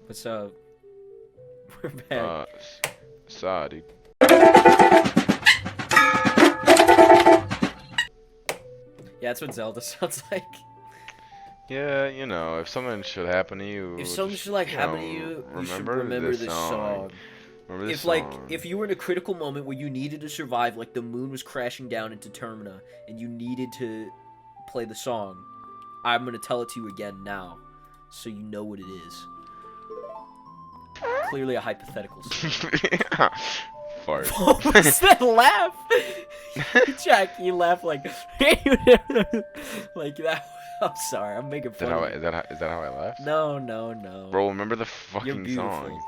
What's up? We're back. Saw, dude. Yeah, that's what Zelda sounds like. Yeah, you know, if something should happen to you, If something just, should like you happen to know, you, you should remember remember this this song. song. Remember this If song. you were in a critical moment where you needed to survive, like the moon was crashing down into Termina, and you needed to play the song, I'm gonna tell it to you again now, so you know what it is. Clearly a hypothetical story. Fart. What was that laugh? Jack, you laugh like like that. I'm sorry, I'm making fun of you. Is that how I laughed? No, no, no. Bro, remember the You're fucking beautiful. song.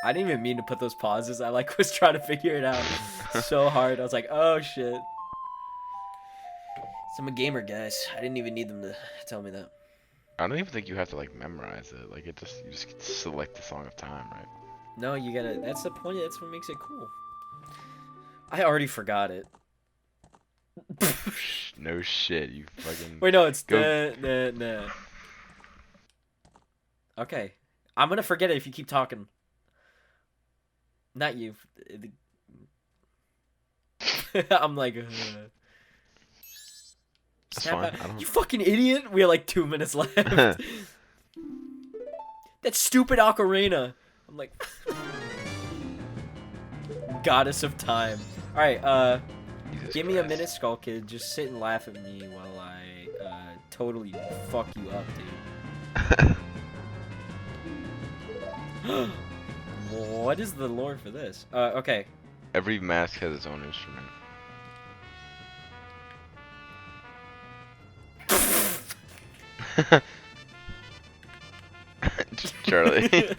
I didn't even mean to put those pauses. I like was trying to figure it out so hard. I was like, oh shit. So I'm a gamer, guys. I didn't even need them to tell me that. I don't even think you have to like memorize it. Like you just get to select the song of time, right? No, you gotta. That's the point. That's what makes it cool. I already forgot it. No shit, you fucking. Wait, no, it's Go. nah. Okay, I'm gonna forget it if you keep talking. Not you. I'm like. That's Snap fine. out. I don't. You fucking idiot! We have like 2 minutes left. That stupid ocarina. I'm like, goddess of time. All right, Jesus give me a Christ. minute, Skull Kid. Just sit and laugh at me while I totally fuck you up, dude. What is the lore for this? Okay. Every mask has its own instrument. Charlie.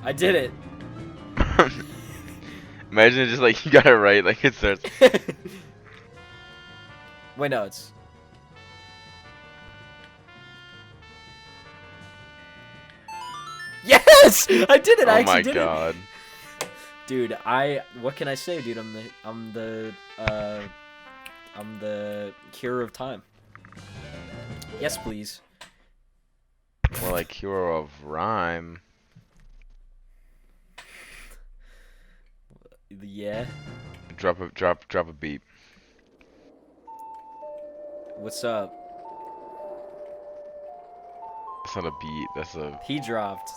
I did it. Imagine it just like you got it right, like it starts. Wait, no, it's. Yes! I did it. I Oh actually my did god. it. Dude, what can I say, dude? I'm the cure of time. Yes, please. More like hero of rhyme. Yeah. Drop a beat. What's up? That's not a beat. That's a. He dropped.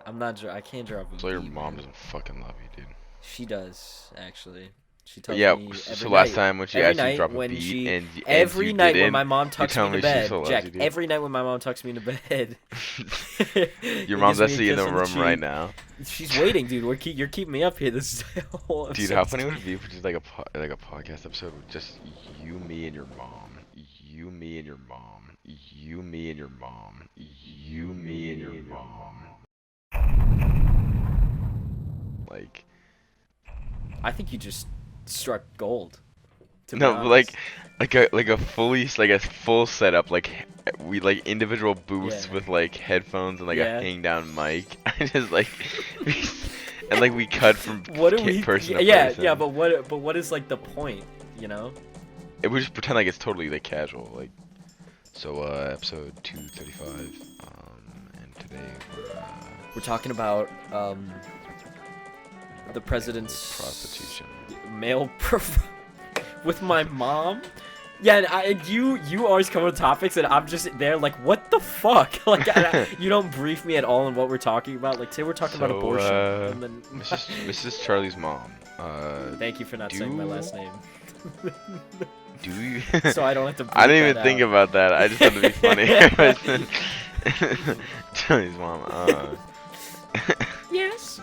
I can't drop a So your beat, mom man. doesn't fucking love you, dude. She does, actually. She But tells yeah. me So every last night. time when she Every asked you to night drop a when beat she, and every you night when didn't, my mom you tucks me tell into me she bed, still loves Jack. you, dude. Every night when my mom tucks me into bed, Your and mom's gives me actually a in the kiss on room right cheek. now. She's waiting, dude. You're keeping me up here. This is a whole Dude, episode. how funny would it be if just like a podcast episode with just you, me, and your mom, you, me, and your mom, you, me, and your mom, you, me, and your mom. Like. I think you just struck gold. To be No, but honest. like a full setup, like we like individual booths Yeah. with like headphones and like a Yeah. hang down mic. I just like and like we cut from What do we? person to Yeah, person. yeah. But what is like the point? You know? It would just pretend like it's totally like casual, like. So episode 235, and today We're talking about the president's prostitution. male with my mom. Yeah, and you always come with topics, and I'm just there like, what the fuck? Like, you don't brief me at all on what we're talking about. Like, say we're talking about abortion, and then Mrs. Charlie's mom. Thank you for not saying my last name. Do you? So I don't have to. I bleep didn't even that think out. about that. I just thought it'd be funny. Charlie's mom. Yes.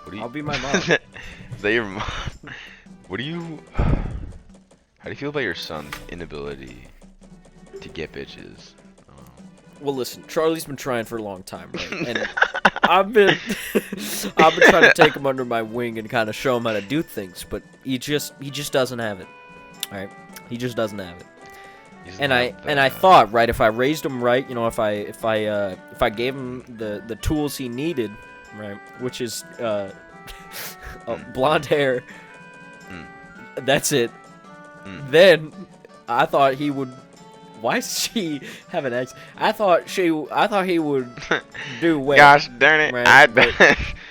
What do you? I'll be my mom. Is that your mom? What do you? How do you feel about your son's inability to get bitches? Well, listen, Charlie's been trying for a long time, right? And I've been trying to take him under my wing and kind of show him how to do things, but he just doesn't have it. All right, he just doesn't have it. And I thought, right, if I raised him right, you know, if I gave him the tools he needed, right, which is blonde hair, Mm. That's it. Mm. Then I thought he would. Why does she have an ex? I thought he would do well. Gosh darn it! Right?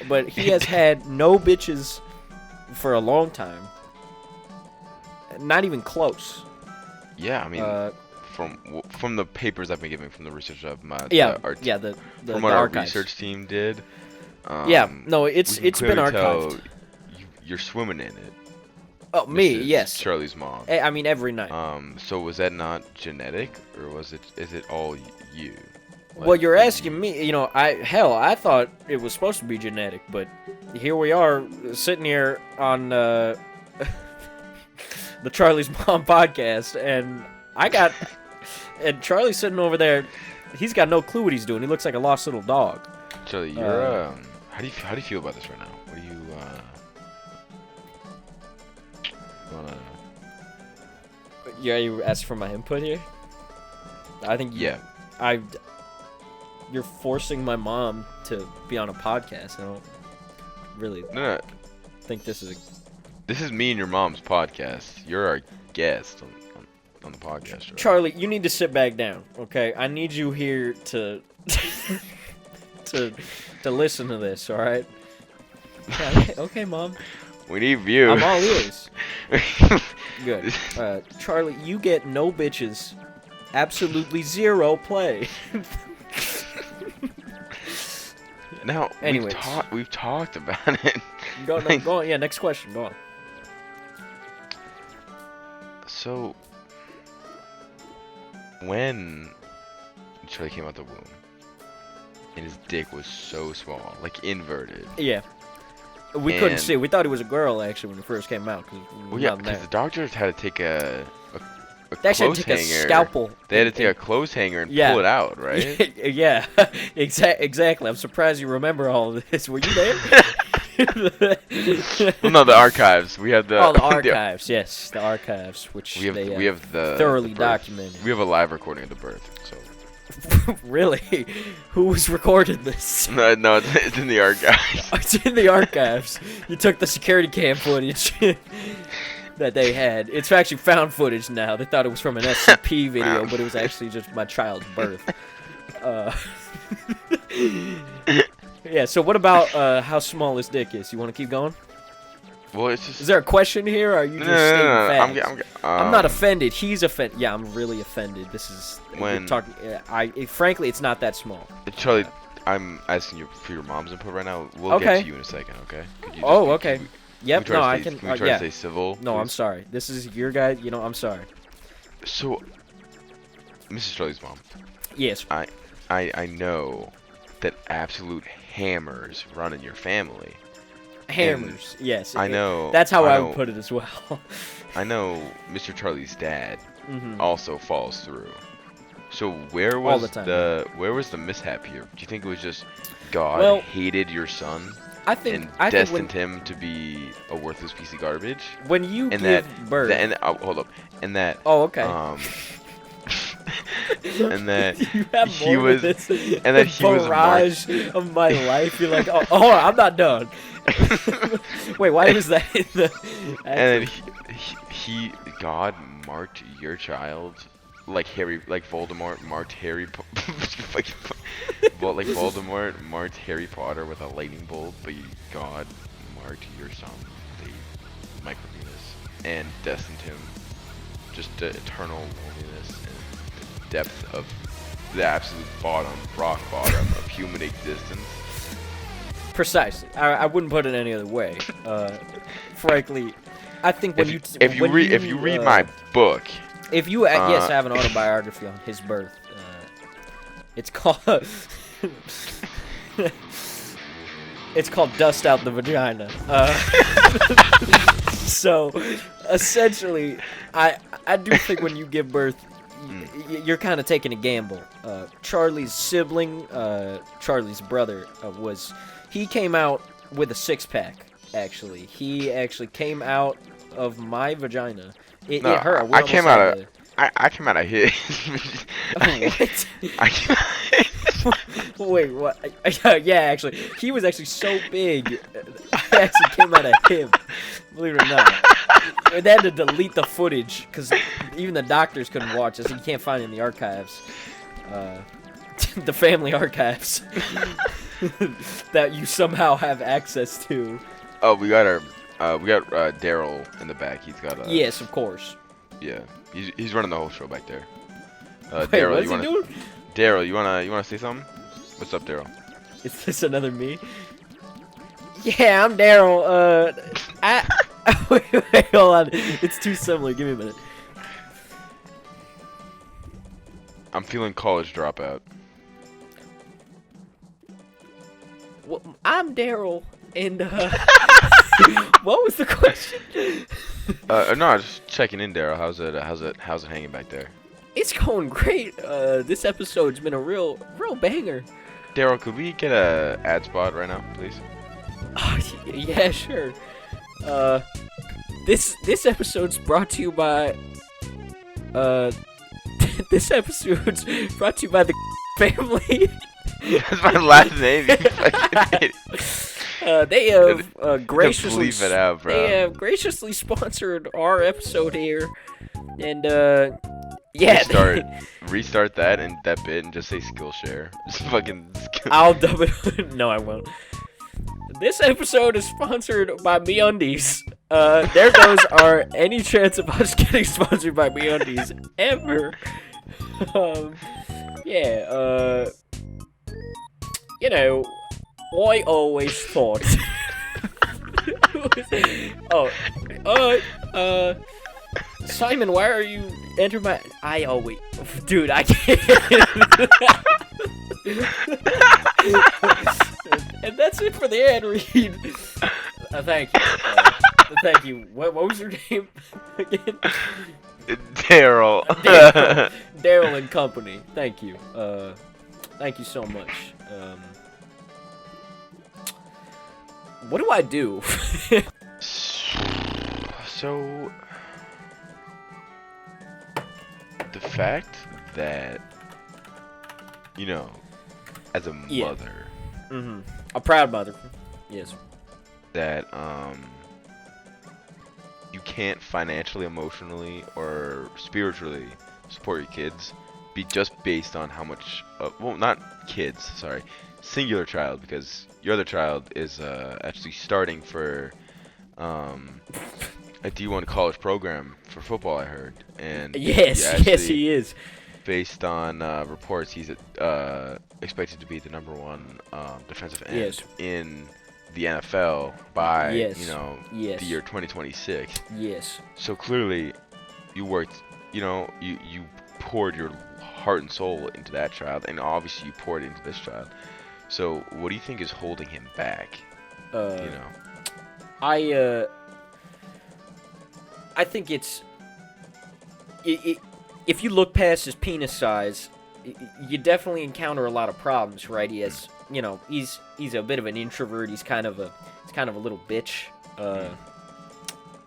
But he has had no bitches for a long time. Not even close. Yeah, I mean, from the papers I've been given, from the research of my the from what our archives. research team did. Yeah, no, it's we can been clearly tell archived. You're swimming in it. Oh, me, Mrs. yes. Charlie's mom. I mean, every night. So was that not genetic, or is it all you? Well, you're asking me. You know, I thought it was supposed to be genetic, but here we are sitting here on the Charlie's Mom podcast, and and Charlie's sitting over there. He's got no clue what he's doing. He looks like a lost little dog. Charlie, you're how do you feel about this right now? What do you wanna? Yeah, you asked for my input here. I think you're forcing my mom to be on a podcast. I don't really think this is This is me and your mom's podcast. You're our guest on the podcast. Right? Charlie, you need to sit back down, okay? I need you here to to listen to this, all right? Yeah, okay, Mom. We need views. I'm all ears. Good. Charlie, you get no bitches. Absolutely zero play. Now, anyways, we've talked about it. Go on. Yeah, next question. Go on. So, when Charlie came out the womb, and his dick was so small, like inverted. Yeah. We couldn't see. We thought he was a girl actually when he first came out. Well, yeah, because the doctors had to take a they clothes had to take hanger. A scalpel. They had to take a clothes hanger and pull it out, right? Yeah, exactly. I'm surprised you remember all of this. Were you there? Well, no, the archives. We have the the archives. Yes, the archives, which we have the thoroughly the documented. We have a live recording of the birth. So. Really? Who was recording this? No, it's in the archives. It's in the archives. You took the security cam footage that they had. It's actually found footage now. They thought it was from an SCP video, but it was actually just my child's birth. Yeah, so what about how small his dick is? You want to keep going? Well, it's just... Is there a question here, or are you just stating facts? I'm not offended. He's offended. Yeah, I'm really offended. This is... When... frankly, it's not that small. Charlie, I'm asking you for your mom's input right now. We'll get to you in a second, okay? Okay. Yep, no, I can... Can we try to stay civil? No, please? I'm sorry. This is your guy. You know, I'm sorry. So, Mrs. Charlie's mom. Yes. I know that absolute hammers run in your family. Hammers, yes. I know. That's how I would put it as well. I know Mr. Charlie's dad also falls through. So where was the mishap here? Do you think it was just God hated your son and destined him to be a worthless piece of garbage? When you give birth, hold up, and that and that you have he more was this and that he was barrage of my life. You're like, oh, hold on, I'm not done. Wait, why was that in the? And then God marked your child like Voldemort marked Harry, like Voldemort marked Harry Potter with a lightning bolt, but God marked your son with a micropenis and destined him just to eternal loneliness and the depth of the absolute rock bottom of human existence. Precisely. I wouldn't put it any other way. Frankly, I think when if you read my book, if you yes, I have an autobiography on his birth. It's called it's called Dust Out the Vagina. So essentially, I do think when you give birth, you're kind of taking a gamble. Charlie's sibling, Charlie's brother, he came out with a six-pack. Actually, he actually came out of my vagina. It hurt. I came out of his. What? Wait, what? Yeah, actually, he was actually so big. I actually came out of him. Believe it or not. they had to delete the footage because even the doctors couldn't watch this. You can't find it in the archives, the family archives that you somehow have access to. Oh, we got Daryl in the back. He's got a. Yes, of course. Yeah, he's running the whole show back there. Wait, Daryl, what's he doing? Daryl, you wanna say something? What's up, Daryl? Is this another me? Yeah, I'm Daryl. Wait, hold on. It's too similar. Give me a minute. I'm feeling college dropout. Well, I'm Daryl, and what was the question? No, just checking in, Daryl. How's it hanging back there? It's going great. This episode's been a real banger. Daryl, could we get a ad spot right now, please? Yeah, sure. This episode's brought to you by this episode's brought to you by the family. That's my last name. You fucking idiot. They have graciously Leave it out, bro. They have graciously sponsored our episode here, and yeah. Restart that bit and just say Skillshare. Just fucking. I'll dub it. No, I won't. This episode is sponsored by MeUndies. There goes our any chance of us getting sponsored by MeUndies ever. Yeah. You know, I always thought. Simon, why are you enter my? I always, dude, I can't. And that's it for the ad read. Thank you. Thank you. What was your name again? Daryl. Daryl and Company. Thank you. Thank you so much. What do I do? So, the fact that, you know, as a mother, a proud mother, yes, that you can't financially, emotionally, or spiritually support your kids, just based on how much, well, not kids, sorry, singular child, because your other child is actually starting for a D1 college program for football, I heard. And yes, he is. Based on reports, he's expected to be the #1 defensive end in the NFL by the year 2026. Yes. So clearly, you worked. You poured your heart and soul into that child, and obviously you poured into this child. So what do you think is holding him back? I think it's if you look past his penis size, you definitely encounter a lot of problems, right? He has, he's a bit of an introvert. He's kind of a little bitch.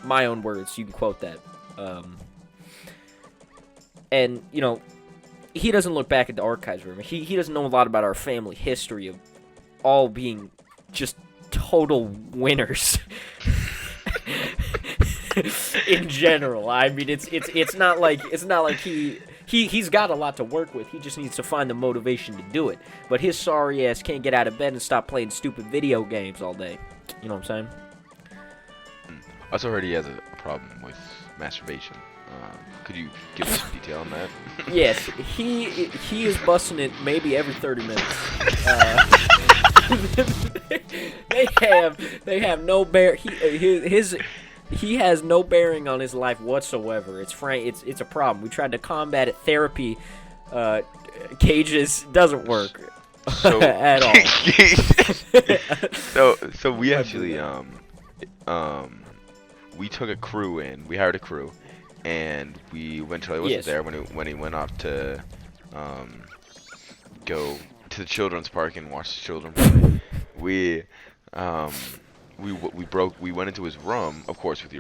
My own words, you can quote that. And he doesn't look back at the archives room. He doesn't know a lot about our family history of all being just total winners. In general, I mean, it's not like he's got a lot to work with. He just needs to find the motivation to do it. But his sorry ass can't get out of bed and stop playing stupid video games all day. You know what I'm saying? I also heard he has a problem with masturbation. Could you give us some detail on that? Yes, he is busting it maybe every 30 minutes. They have no bear. He has no bearing on his life whatsoever. It's a problem. We tried to combat it. Therapy, cages doesn't work at all. So we actually we took a crew in. We hired a crew, and we went. Charlie wasn't there when he went off to go to the children's park and watch the children play. We we went into his room, of course, with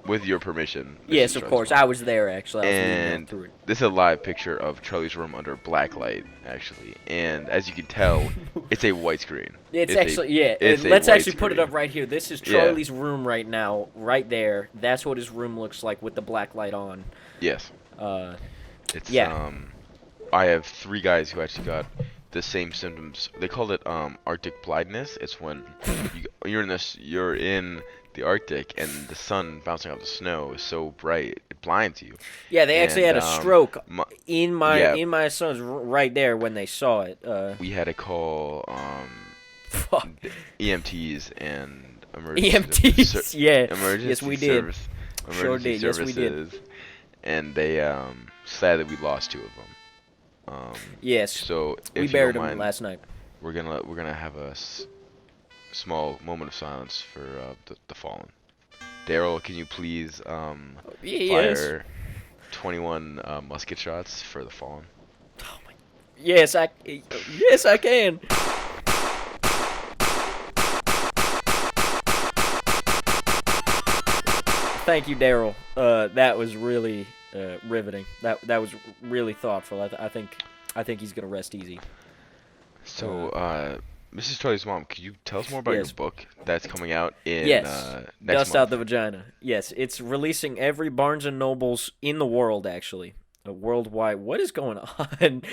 with your permission. Yes, Mrs. of Charlie's course. mom. I was there actually. I was leaning out And through it. this is a live picture of Charlie's room under black light, actually. And as you can tell, it's a white screen. It's actually yeah. It's Let's a white actually put it screen. up right here. This is Yeah. Charlie's room right now, right there. That's what his room looks like with the black light on. Yes. Uh, It's Yeah. I have 3 guys who actually got the same symptoms. They call it Arctic blindness. It's when you're in the Arctic and the sun bouncing off the snow is so bright it blinds you. yeah, they actually had And, a stroke yeah. in my son's right there when they saw it. We had to call Fuck. EMTs and emergency EMTs, yeah. emergency Yes, we did. service, Sure emergency did. Yes, we did. services, and they sadly we lost 2 of them. Yes. So if We you buried don't him mind, last night. we're gonna have a small moment of silence for the fallen. Daryl, can you please Yes. fire 21 musket shots for the fallen? Yes, I can. Thank you, Daryl. That was really riveting. That was really thoughtful. I think he's gonna rest easy. So, Mrs. Charlie's mom, could you tell us more about Yes. your book that's coming out in Yes. next Dust month? out the vagina. Yes, it's releasing every Barnes and Nobles in the world, actually. Worldwide. What is going on? Dude,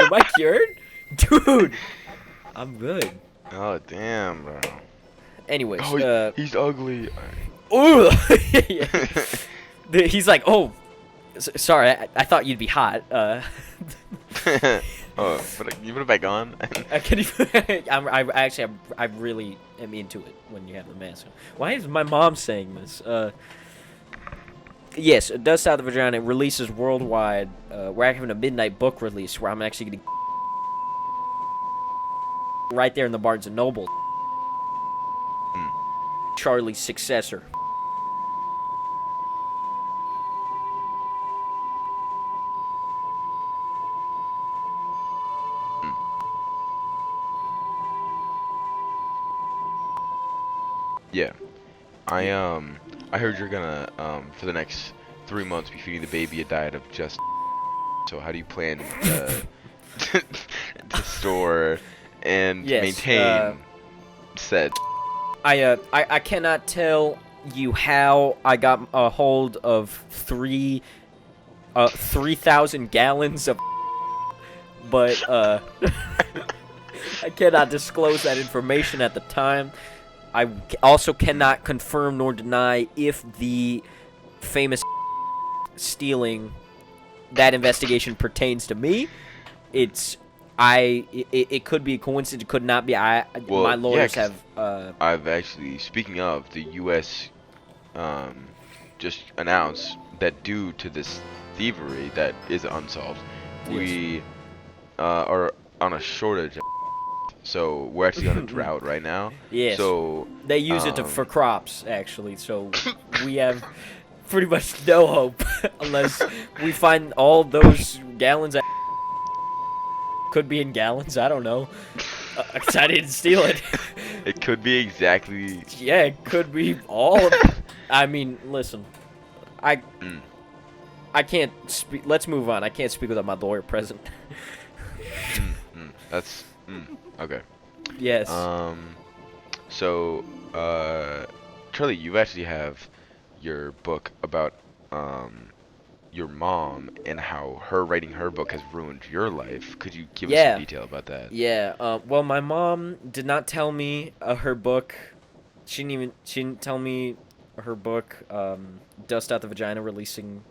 am I cured? Dude, I'm good. Oh damn, bro. Anyways, Oh, he's ugly. ooh, he's like, oh, sorry, I thought you'd be hot. Oh, but you put it back on. I really am into it when you have the mask on. Why is my mom saying this? Yes, Dust Out the Vagina releases worldwide. We're having a midnight book release where I'm actually going to right there in the Barnes and Noble. Charlie's successor. Yeah, I heard you're gonna for the next 3 months be feeding the baby a diet of just. So how do you plan to store and Yes, maintain said? I cannot tell you how I got a hold of 3,000 gallons of, but I cannot disclose that information at the time. I also cannot confirm nor deny if the famous stealing that investigation pertains to me. It could be a coincidence. It could not be. Well, my lawyers yeah, have. I've actually, speaking of, the U.S. Just announced that due to this thievery that is unsolved, we are on a shortage. So we're actually on a drought right now. Yes. So They use it for crops, actually. So we have pretty much no hope unless we find all those gallons. Could be in gallons. I don't know. 'Cause I didn't steal it. it could be exactly. Yeah, it could be all of it. I mean, listen. I can't speak. Let's move on. I can't speak without my lawyer present. That's okay. Yes. So, Charlie, you actually have your book about your mom and how her writing her book has ruined your life. Could you give us some detail about that? Yeah. Well, my mom did not tell me her book. She didn't tell me her book. Dust Out the Vagina releasing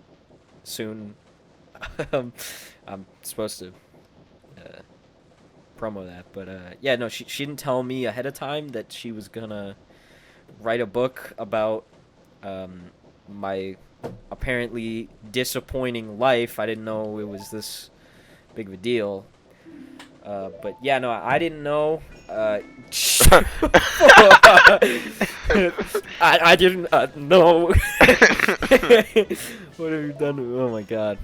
soon. I'm supposed to promo that, but yeah, no, she didn't tell me ahead of time that she was gonna write a book about my apparently disappointing life. I didn't know it was this big of a deal. But yeah, no, I didn't know. I didn't know. What have you done? Oh my god.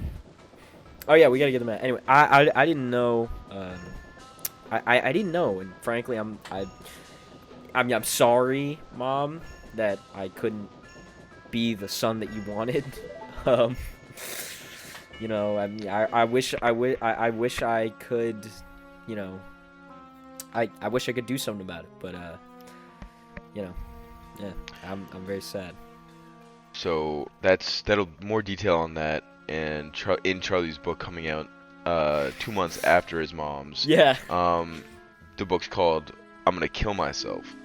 Oh yeah, we gotta get them out. Anyway, I didn't know I didn't know, and frankly, I mean, I'm sorry, Mom, that I couldn't be the son that you wanted. um, you know, I mean, I wish I could, you know, I wish I could do something about it, but you know, yeah, I'm very sad. So that'll more detail on that and in Charlie's book coming out 2 months after his mom's. Yeah, Um, the book's called "I'm Gonna Kill Myself."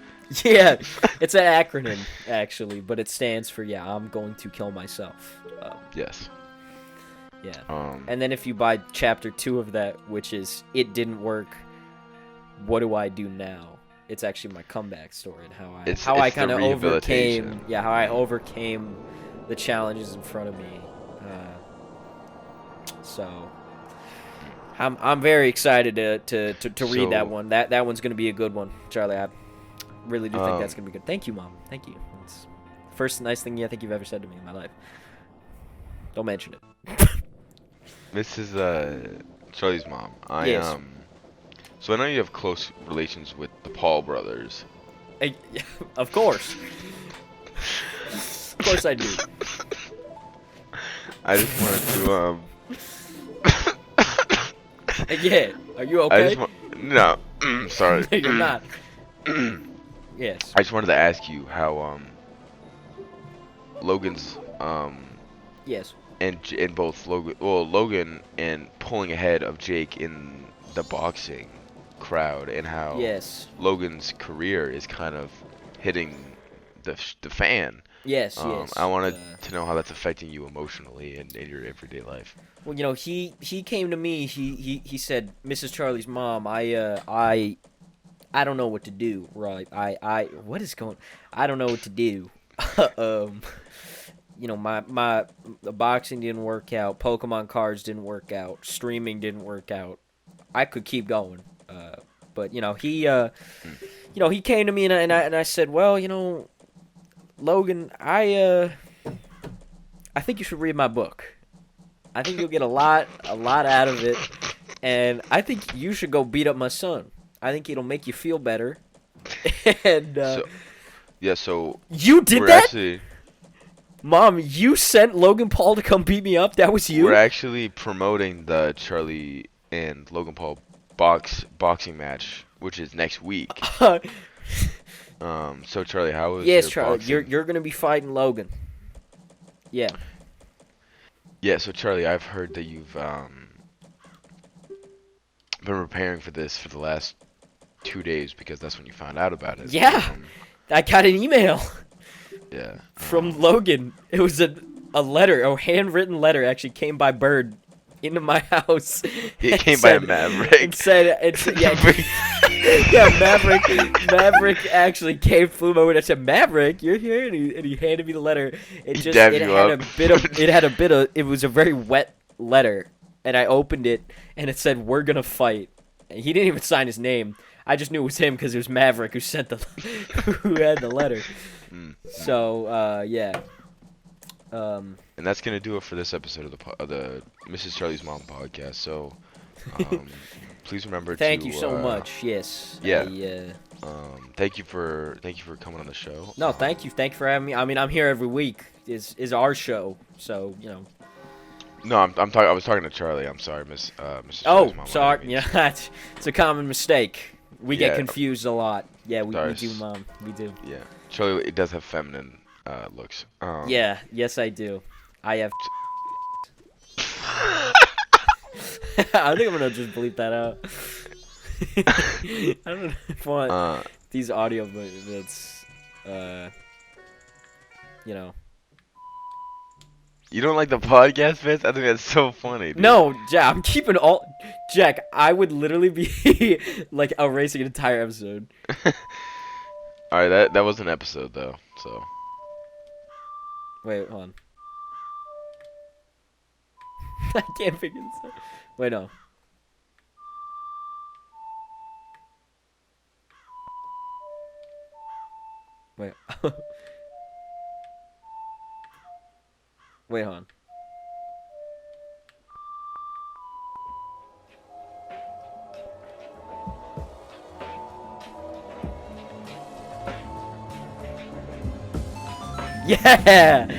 yeah, it's an acronym actually, but it stands for yeah, I'm going to kill myself. Yes. Yeah, Um, and then if you buy chapter 2 of that, which is it didn't work, what do I do now? It's actually my comeback story and how I it's the kind of rehabilitation. overcame, yeah, how I overcame the challenges in front of me. So I'm very excited to read that So one. That one's gonna be a good one, Charlie. I really do think that's um, gonna be good. Thank you, Mom. Thank you. It's the first nice thing I think you've ever said to me in my life. Don't mention it. this is Charlie's mom. Yes. So I know you have close relations with the Paul brothers. I, of course. Of course I do. I just wanted Yeah. Are you I okay? just want no, sorry. No, you're not. Yes. I just wanted to ask you how Logan's Yes. and both Logan and pulling ahead of Jake in the boxing crowd and how Yes. Logan's career is kind of hitting the fan. Yes. I Yes. wanted to know how that's affecting you emotionally in your everyday life. Well, you know, he came to me. He said, "Mrs. Charlie's mom, I don't know what to do. Right? I what is going? I don't know what to do. um, you know, my the boxing didn't work out. Pokemon cards didn't work out. Streaming didn't work out. I could keep going. But you know, Mm. he came to me and I said, well, you know, Logan, I think you should read my book. I think you'll get a lot out of it, and I think you should go beat up my son. I think it'll make you feel better. And So yeah, so you did we're that, actually Mom. You sent Logan Paul to come beat me up. That was we're you. actually promoting the Charlie and Logan Paul boxing match, which is next week. So Charlie, how was Yes, your Charlie. boxing? You're gonna be fighting Logan. Yeah. Yeah, so Charlie, I've heard that you've been preparing for this for the last 2 days because that's when you found out about it. Yeah. I got an email Yeah. from Logan. It was a letter, a handwritten letter, actually came by bird into my house. It and came by a said- Maverick. It said, yeah, Maverick actually flew over and said, Maverick, you're here, and he handed me the letter. He dabbed you up. It was a very wet letter, and I opened it, and it said, we're gonna fight. And he didn't even sign his name. I just knew it was him because it was Maverick who sent who had the letter. So, yeah. And that's gonna do it for this episode of the Mrs. Charlie's Mom podcast. So, please remember Thank to. you so much. Yes. Yeah. Thank you for coming on the show. No, thank you. Thank you for having me. I mean, I'm here every week. Is our show, so you know. No, I'm talking. I was talking to Charlie. I'm sorry, Mrs. Oh, Charlie's Mom. sorry. Yeah, it's a common mistake. We get Yeah. confused a lot. Yeah, we Sorry. do, Mom. We do. Yeah, Charlie. It does have feminine looks. Yeah. Yes, I do. I have. I think I'm gonna just bleep that out. I don't know if I want these audio bits. You know. You don't like the podcast, Vince? I think that's so funny. Dude. No, Jack. I'm keeping all. Jack, I would literally be like erasing an entire episode. All right, that was an episode though. So. Wait, hold on. I can't figure this out. Wait, no. Wait. Wait, hold on. Yeah!